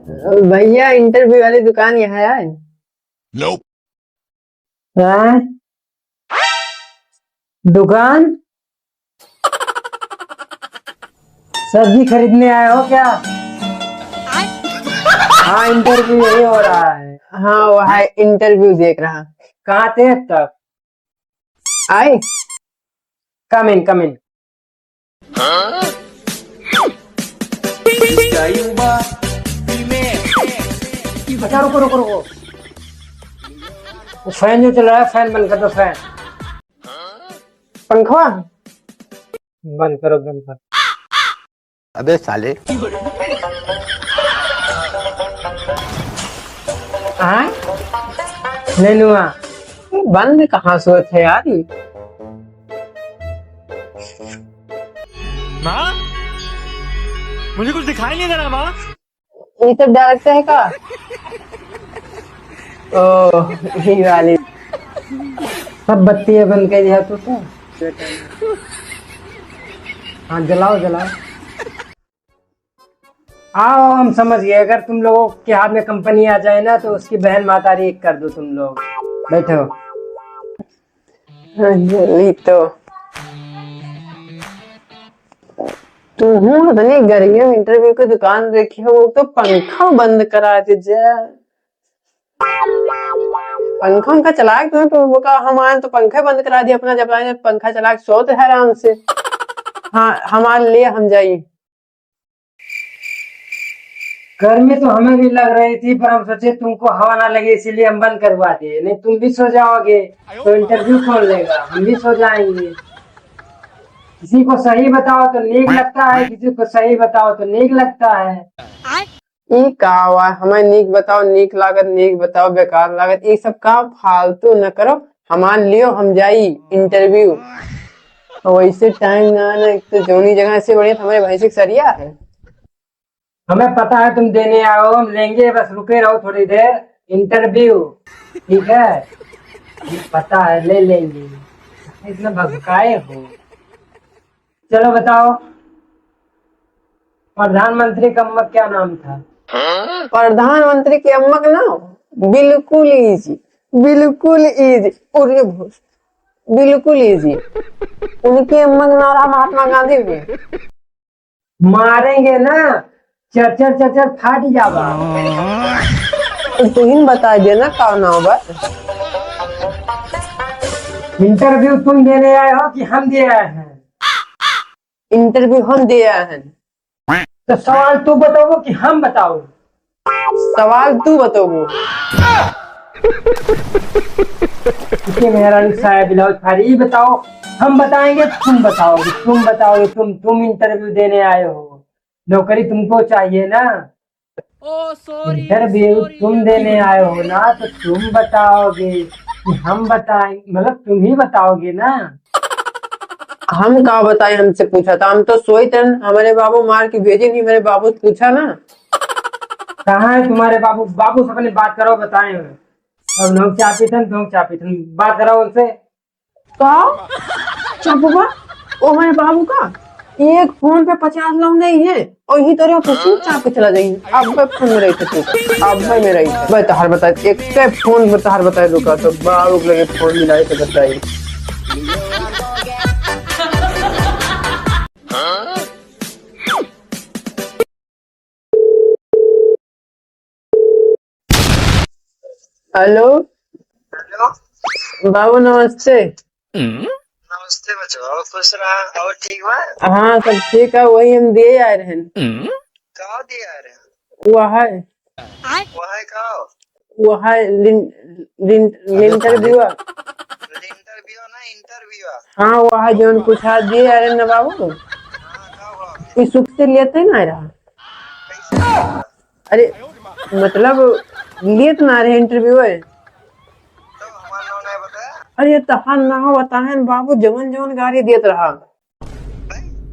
भैया इंटरव्यू वाली दुकान यहाँ है। Nope. हैं? दुकान सब्जी खरीदने आए हो क्या? हाँ, इंटरव्यू यही हो रहा है। हाँ वो है इंटरव्यू देख रहा। कहाँ थे अब तक? आई कम इन कम इन। अच्छा रुको रुको रुको, वो फैन जो चल रहा है फैन बंद कर दो। फैन पंखा बंद करो, बंद करो। अबे साले। हाँ नेनुआ बंद कहाँ से होते यार ये? माँ, मुझे कुछ दिखाई नहीं दे रहा माँ। ये सब डालते है का? ओ ये वाली। सब बत्ती बंद कर दिया तो हाँ जलाओ जलाओ। आओ हम समझ गए, अगर तुम लोगों के हाथ में कंपनी आ जाए ना तो उसकी बहन मातारी एक कर दो। तुम लोग बैठो। जल्दी तो तुम अपनी गर्मियों में इंटरव्यू की दुकान देखी हो, वो तो पंखा बंद करा दीजिए। पंखा उनका चला के तुम्हें तो वो कहा हम आए तो पंखा बंद करा दिया अपना। जब आए पंखा चला के सोते है आराम से। हाँ हमारे लिए हम जाइए। गर्मी तो हमें भी लग रही थी, पर हम सोचे तुमको हवा ना लगे इसीलिए हम बंद करवा दिए। नहीं तुम भी सो जाओगे तो इंटरव्यू कौन लेगा? हम भी सो जाएंगे। किसी को सही बताओ तो नीक लगता है, किसी को सही बताओ तो नीक लगता है। ये का हुआ हमें नीक बताओ, नीक लागत, नीक बताओ बेकार लागत, ये सब का फालतू न करो। हमारे लियो हम जाई इंटरव्यू। वैसे टाइम ना ना एक तो जोनी जगह से बढ़िया हमारे भैंसिक सरिया है। हमें पता है तुम देने आओ, हम लेंगे, बस रुके रहो थोड़ी देर। इंटरव्यू ठीक है, पता है ले लेंगे। इतना भटकाए हो। चलो बताओ, प्रधानमंत्री का अम्मा क्या नाम था? प्रधानमंत्री की अम्मा का नाम बिल्कुल इजी, बिल्कुल इजी और ये बिल्कुल इजी। उनकी अम्मा का नाम रहा महात्मा गांधी हुए। मारेंगे ना, चर चर चर फाट जावा। तो तुम बता देना का नाम बा। इंटरव्यू तुम देने आए हो कि हम दे आए हैं? इंटरव्यू हम दे आए हैं। तो सवाल तू बताओ कि हम बताओ? सवाल तू बताओ। मेरा साहब ब्लाउज फाड़ी बताओ। हम बताएंगे तुम बताओगे, तुम बताओगे। तुम इंटरव्यू देने आए हो, नौकरी तुमको चाहिए ना। इंटरव्यू तुम देने आए हो ना, तो तुम बताओगे कि हम बताएं, मतलब तुम ही बताओगे ना। हम का बताए, हमसे पूछा था, हम तो सोई थे। हमारे बाबू मार के भेजे नहीं, मेरे बाबू से पूछा ना। कहाँ है तुम्हारे बाबू? बाबू से अपनी बात करो, बताए। अब नोक चापी थन बात करो उनसे। कहा चापूबा ओ हमारे बाबू का एक फोन पे 50 लोग नहीं है और यही तरह कुछ चाप के चला जाएंगे। अब मैं फोन में रही थी, अब मैं में रही थी। बताहर बताए एक के फोन बताहर बताए रुका तो बाबू के लगे फोन मिलाए तो बताइए। हेलो हेलो बाबू नमस्ते। नमस्ते बच्चों, खुश रहा और ठीक बा? हाँ सब ठीक है, वही हम दिए आ रहे हैं। कहाँ दिया रे? वह है वो है कहाँ? वो है इंटरव्यू। इंटरव्यू ना इंटरव्यू? हाँ वो है जो पूछा दिए आ रहे ना बाबू। हाँ कहाँ हुआ? कोई सुख से लेते ना रहा। कैसे? अरे मतलब लिए तो ना रहे इंटरव्यू है। तो हमारा नाम नहीं बताया? अरे तहान ना हो बताए बाबू, जवन जवन गाड़ी देत रहा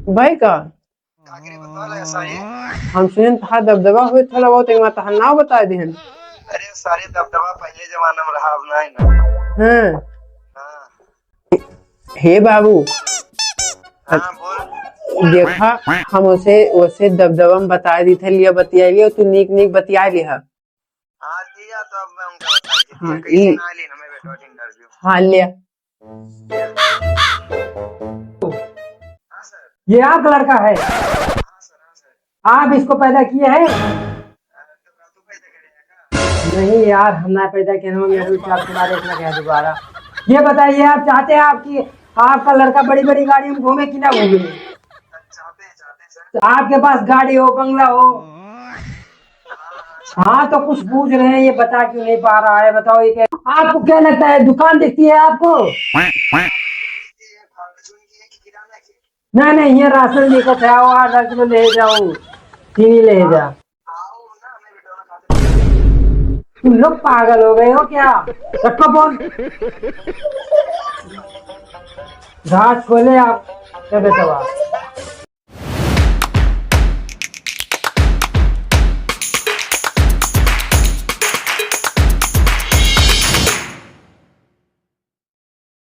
भाई का। कागरी बता लगा सारी। हम सुन तहार दबदबा हुए थोड़ा बहुत, एक बार तहान ना बता दी। अरे सारी दबदबा पहले जमाना में रहा, अब नहीं ना। हाँ हाँ हे बाबू, हाँ बोल। देखा हम उसे दबदबा में बता दी थे लिया बतिया लिया तू नीक नीक बतिया लिया। हाँ दिया तो अब मैं उनका बता देती हाँ, कैसे ना ली ना मैं बेटा इंटरव्यू। हाँ लिया। हाँ सर। ये आप लड़का है? हाँ सर। हाँ सर। आप इसको पैदा किए हैं? तो तू पैदा करेगा। नहीं यार, हम ना पैदा किए हैं, मेरे को आप तुम्हारे इतना कह दोबारा। ये बताइए, आप चाहते हैं आपकी आपका लड़का बड़ी बड़ी गाड़ी में घूमे कि ना घूमे? चाहते हैं सर। आपके पास गाड़ी हो, बंगला हो? हाँ तो कुछ पूछ रहे हैं, ये बता क्यों नहीं पा रहा है? बताओ ये क्या, आपको क्या लगता है दुकान दिखती है आपको? किराना की नहीं नहीं, ये राशन लेकर थे, आओ 8 किलो ले जाओ, चीनी ले जा। आओ ना मैं बेटा खाते। तुम लोग पागल हो गए हो क्या? रखो फोन, घास खोले आप क्या बेटा।